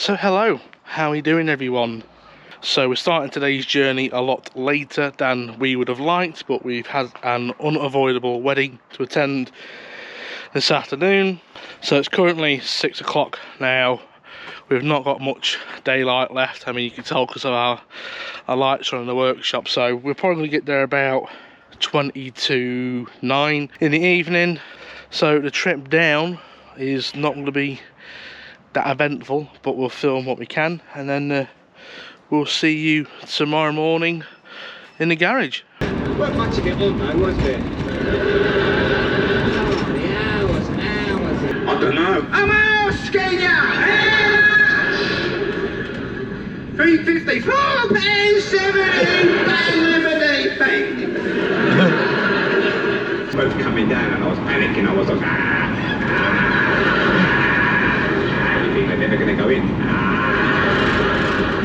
So hello, how are you doing everyone? So we're starting today's journey a lot later than we would have liked, but we've had an unavoidable wedding to attend this afternoon. So it's currently 6 o'clock now. We've not got much daylight left. I mean, you can tell because of our lights are in the workshop. So we're probably going to get there about 20 to 9 in the evening. So the trip down is not going to be that eventful, but we'll film what we can, and then we'll see you tomorrow morning in the garage. Wasn't much of it on though, was it? Hours. I don't know. I'm asking you! 350, £4.70, bang, both coming down and I was panicking. I was like, you think they're never going to go in?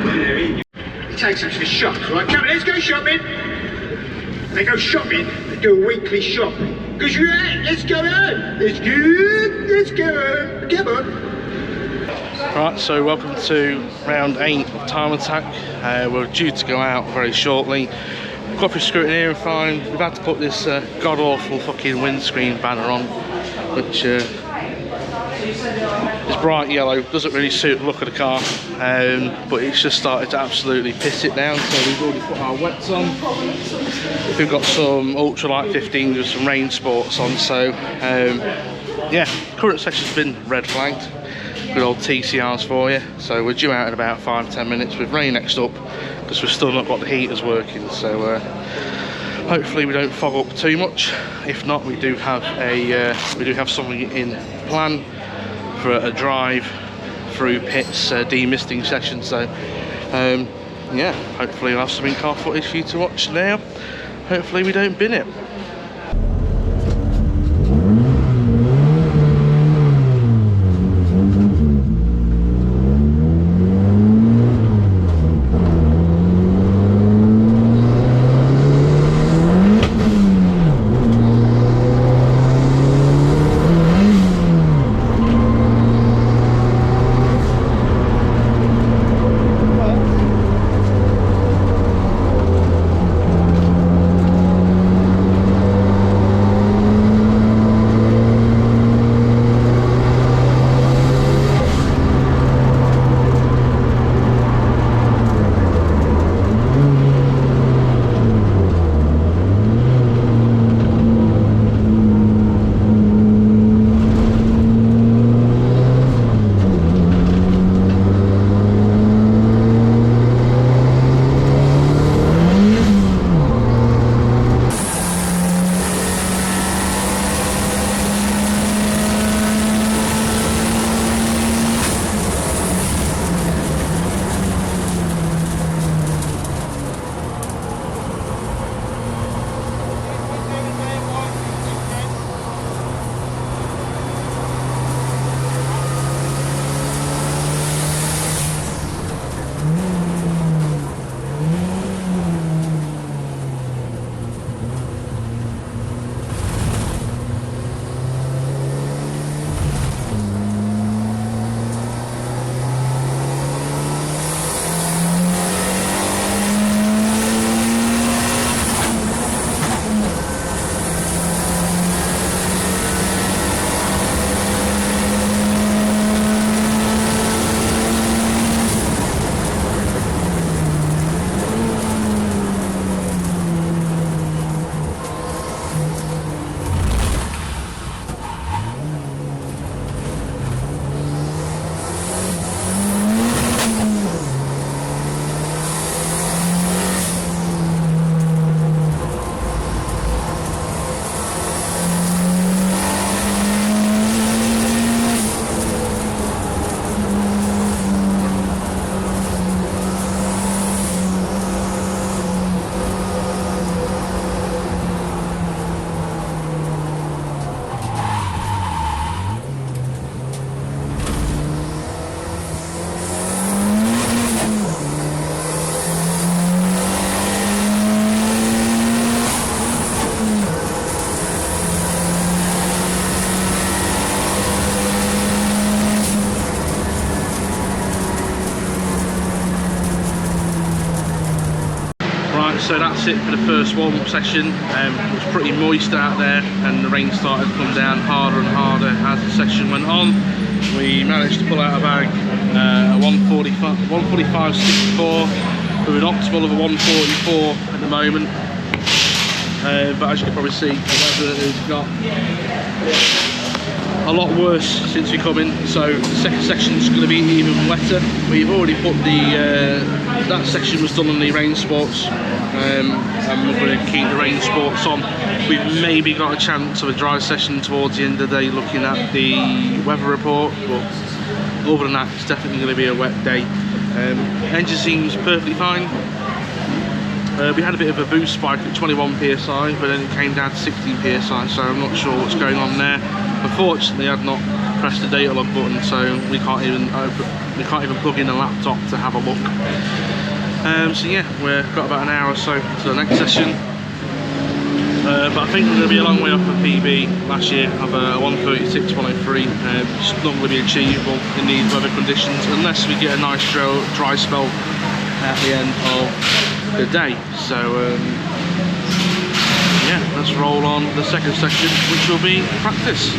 They're in. It takes them to the shops, right? Come on, let's go shopping. They go shopping, they do a weekly shop. Because you're right, let's go home. Let's go home. Come on. Right, so welcome to round 8 of Time Attack. We're due to go out very shortly. Got through scrutiny and fine. We've had to put this god-awful fucking windscreen banner on, which is bright yellow, doesn't really suit the look of the car, but it's just started to absolutely piss it down. So we've already put our wets on. We've got some ultralight 15s with some rain sports on, so yeah, current section's been red flagged. Good old TCRs for you. So we're due out in about 5-10 minutes with rain next up, because we've still not got the heaters working. So hopefully we don't fog up too much. If not, we do have something in plan for a drive through pits demisting session. So yeah, hopefully we'll have some in-car footage for you to watch now. Hopefully we don't bin it. Right, so that's it for the first warm-up session. It was pretty moist out there, and the rain started to come down harder and harder as the session went on. We managed to pull out a bag, a 145.64 with an optimal of a 144 at the moment. But as you can probably see, the weather has got a lot worse since we come in, so the second section is going to be even wetter. We've already put that section was done on the rain sports, and we're going to keep the rain sports on. We've maybe got a chance of a dry session towards the end of the day looking at the weather report, but other than that it's definitely going to be a wet day. Engine seems perfectly fine. We had a bit of a boost spike at 21 psi, but then it came down to 16 psi, so I'm not sure what's going on there. Unfortunately, I've not pressed the data log button, so we can't even plug in a laptop to have a look. So yeah, we've got about an hour or so to the next session. But I think we're going to be a long way off of PB last year of a 136, 103. It's not going to be achievable in these weather conditions unless we get a nice dry spell at the end of the day. So yeah, let's roll on the second section, which will be practice.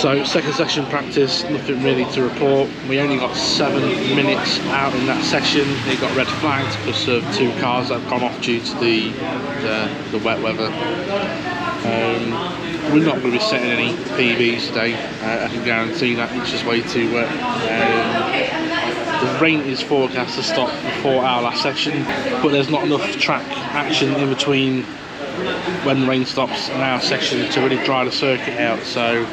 So second session practice, nothing really to report. We only got 7 minutes out in that session. It got red flagged because of 2 cars that have gone off due to the wet weather. We're not going to be setting any PBs today, I can guarantee that. It's just way too wet. The rain is forecast to stop before our last section, but there's not enough track action in between when the rain stops and our section to really dry the circuit out. So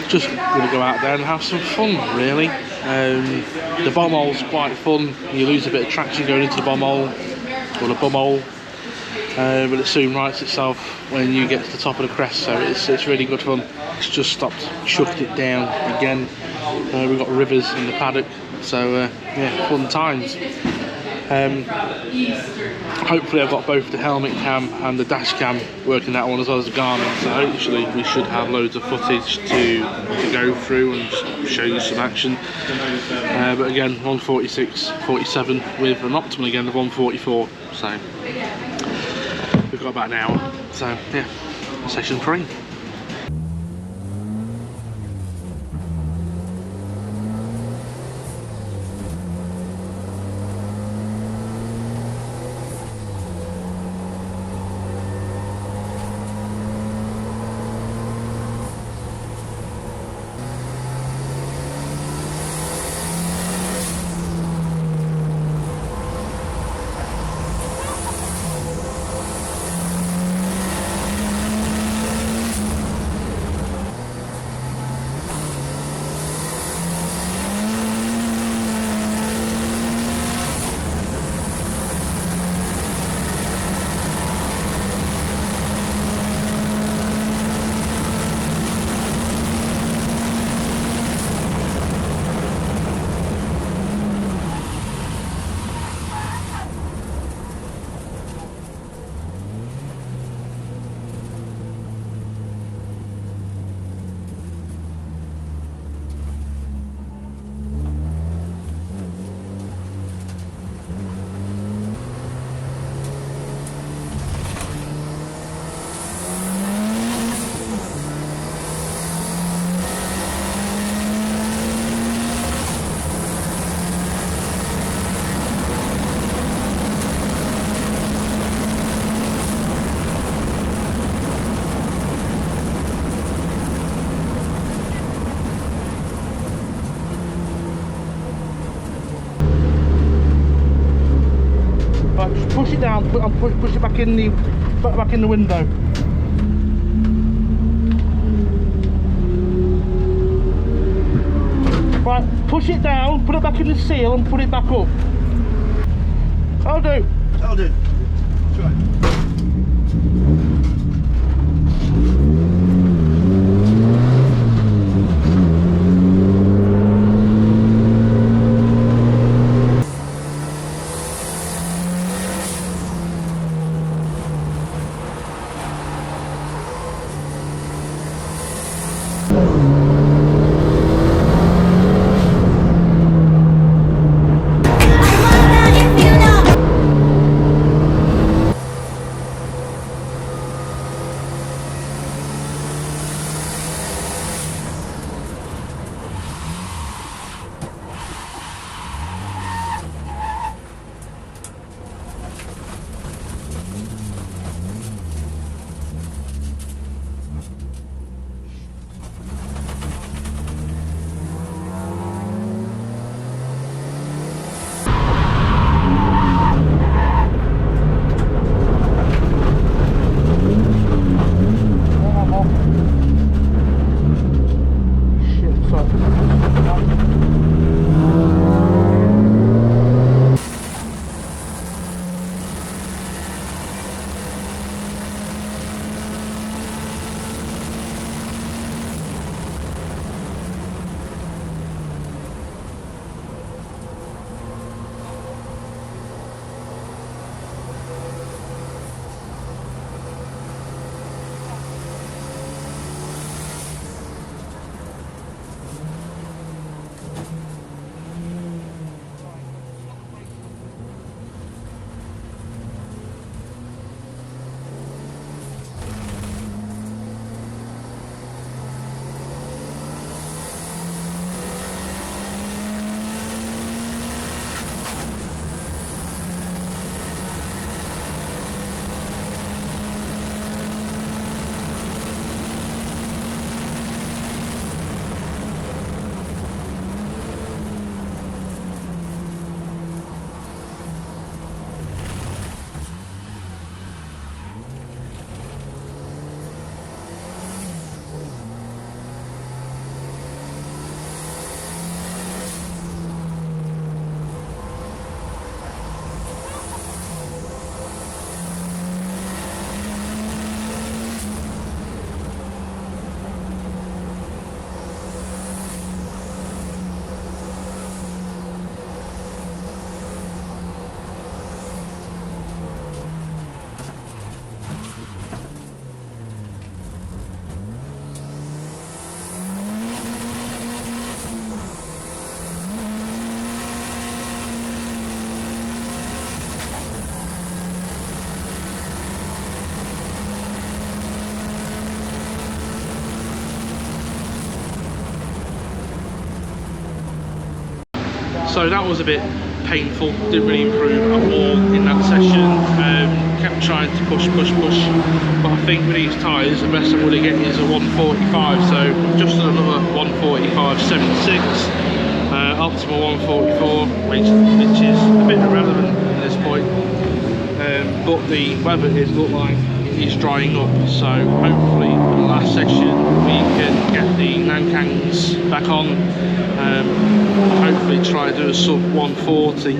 just going to go out there and have some fun, really. The bomb hole's quite fun. You lose a bit of traction going into the bomb hole, or the bum hole, but it soon rights itself when you get to the top of the crest, so it's really good fun. It's just stopped, chucked it down again. We've got rivers in the paddock, so yeah, fun times. Hopefully I've got both the helmet cam and the dash cam working that one, as well as the Garmin, so hopefully we should have loads of footage to go through and just show you some action. But again, 146.47 with an optimal again of 144, so we've got about an hour. So yeah, session 3. Just push it down, push it back in the window. Right, push it down, put it back in the seal and put it back up. I'll do. Try. So that was a bit painful, didn't really improve at all in that session. Kept trying to push, but I think with these tyres the best I'm going to get is a 145, so just another 145.76, optimal 144, which is a bit irrelevant at this point. But the weather is look like it is drying up, so hopefully in the last session we can get the Nankangs back on. Hopefully try to do a sub 140.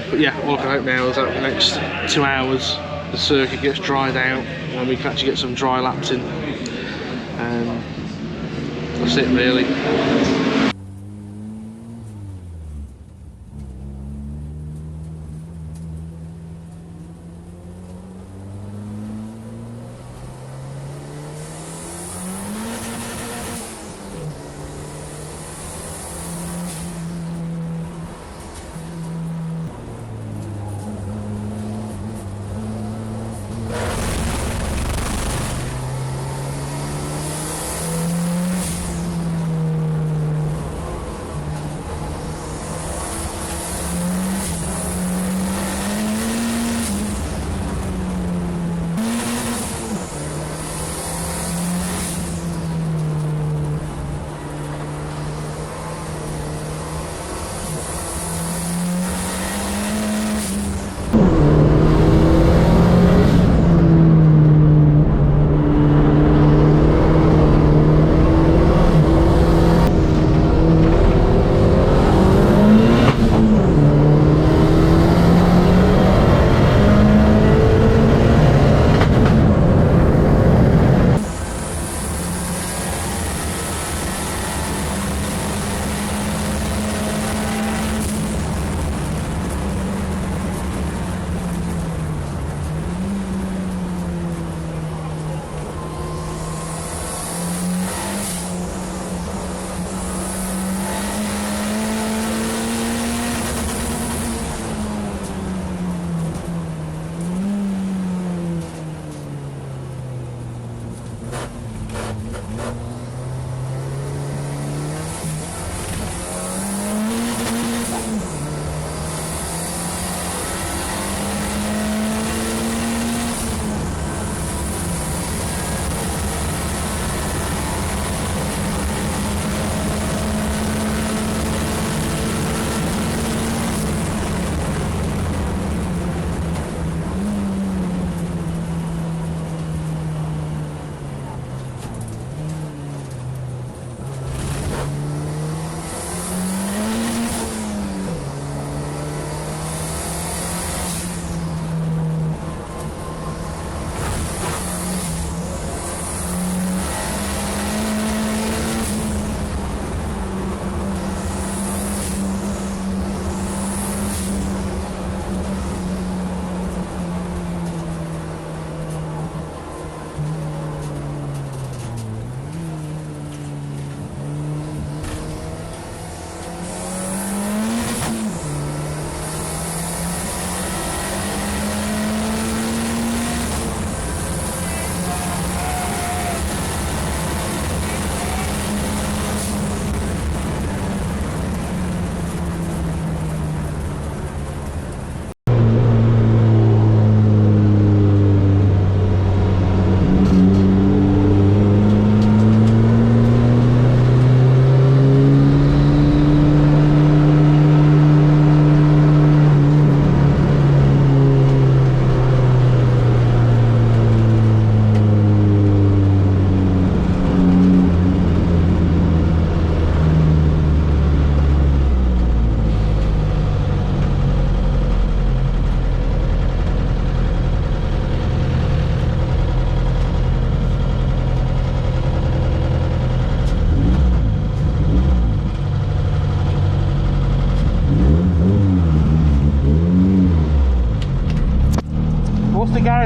But yeah, all I can hope now is that for the next 2 hours the circuit gets dried out and we can actually get some dry laps in. That's it really.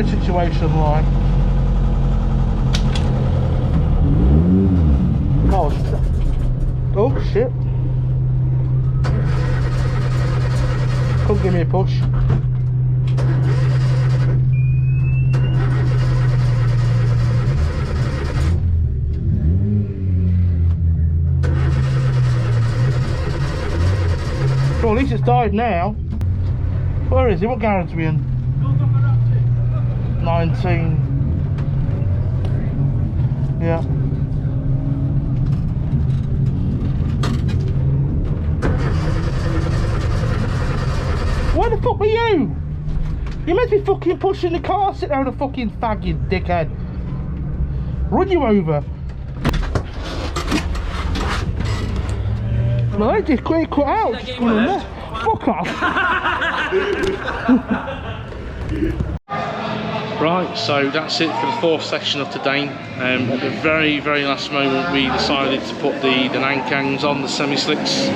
garage situation like? Oh shit. Come give me a push. least it's died now. Where is it? What garage are we in? 19. Yeah. Where the fuck were you? You meant to be fucking pushing the car. Sit down, a fucking fag, you dickhead. Run you over. Well, I just quick cut out. Just going on there. Fuck off. Right, so that's it for the fourth session of today. At the very last moment we decided to put the Nankangs on the semi-slicks.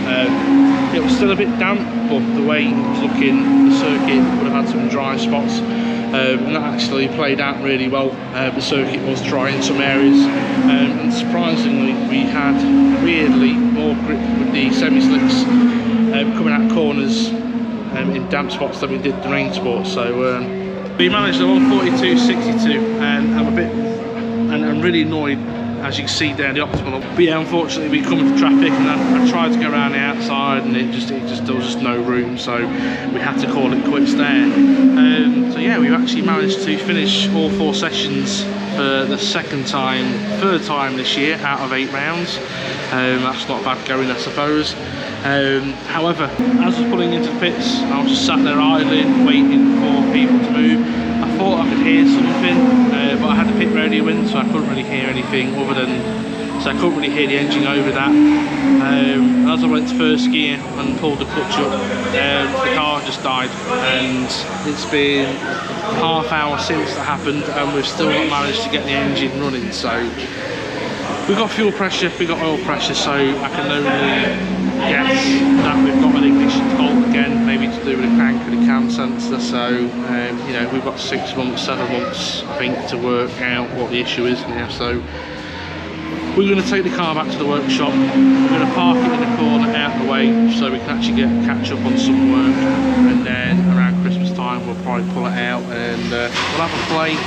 It was still a bit damp, but the way it was looking, the circuit would have had some dry spots. And that actually played out really well. The circuit was dry in some areas, and surprisingly we had weirdly more grip with the semi-slicks coming out corners in damp spots than we did the rain sport. So we managed a 142.62, and I'm a bit, and I'm really annoyed, as you can see down the optimal. But yeah, unfortunately we come with traffic, and I tried to go around the outside, and there was just no room, so we had to call it quits there. So yeah, we actually managed to finish all 4 sessions for the third time this year out of 8 rounds. That's not bad going, I suppose. However, as I was pulling into the pits, I was just sat there idling, waiting for people to move. I thought I could hear something, but I had the pit radio in, so I couldn't really hear anything other than, so I couldn't really hear the engine over that. As I went to first gear and pulled the clutch up, the car just died, and it's been half hour since that happened, and we've still not managed to get the engine running. So we've got fuel pressure, we've got oil pressure, so I can only guess that we've got an ignition fault again, maybe to do with the crank or the cam sensor. So you know, we've got 6 months, 7 months I think to work out what the issue is now. So we're going to take the car back to the workshop. We're going to park it in the corner out of the way so we can actually catch up on some work, and then around Christmas time we'll probably pull it out, and we'll have a play.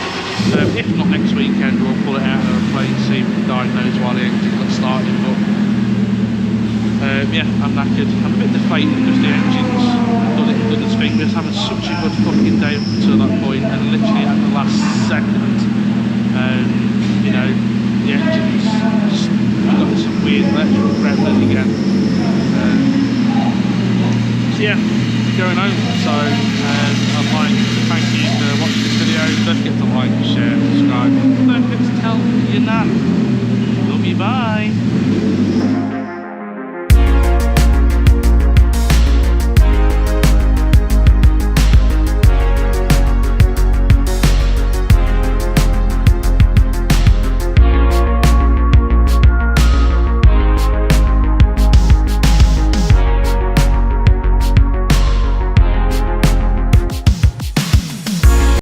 If not next weekend, we'll pull it out and have a play and see if we can diagnose why the engine got started. But yeah, I'm knackered. I'm a bit deflated because the engine's done its thing. We're just having such a good fucking day up until that point, and literally at the last second, you know, the engine's just got some weird electrical gremlin again. So yeah, going home. So I'd like to thank you for watching this video. Don't forget to like, share, subscribe. Don't forget to tell your nan. Love you, bye.